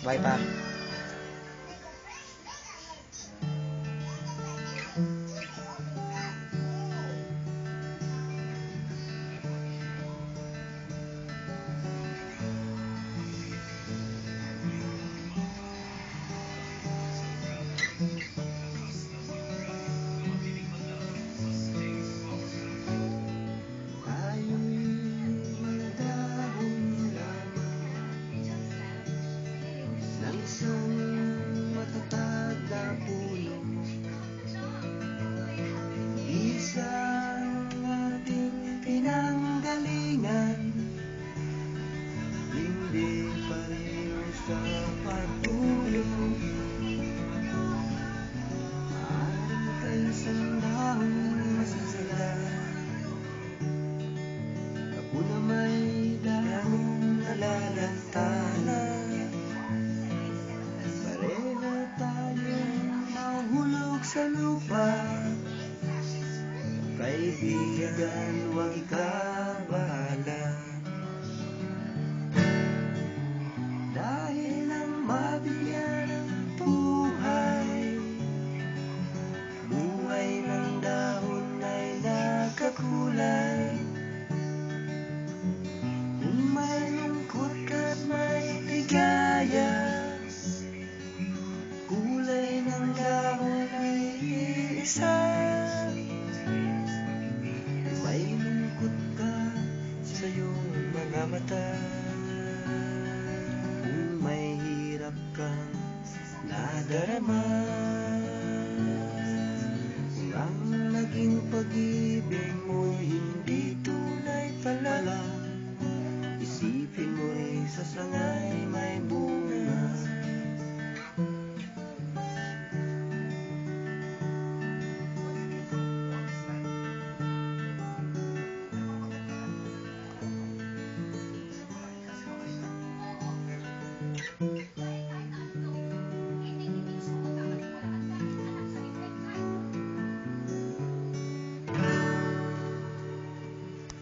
Bye pa. Sa lupa, kaibigan, huwag ka bahala. Dahil ang mabigyan ng buhay, buhay ng dahon ay nagkakulay. Kung may lungkot ka't may ligaya, kulay ng dahon ay isa. May lungkot ka sa iyong mga mata, kung may hirap kang nadarama, kung ang naging pag-ibig mo'y hindi tunay pala, isipin mo'y sa sangay may bunga.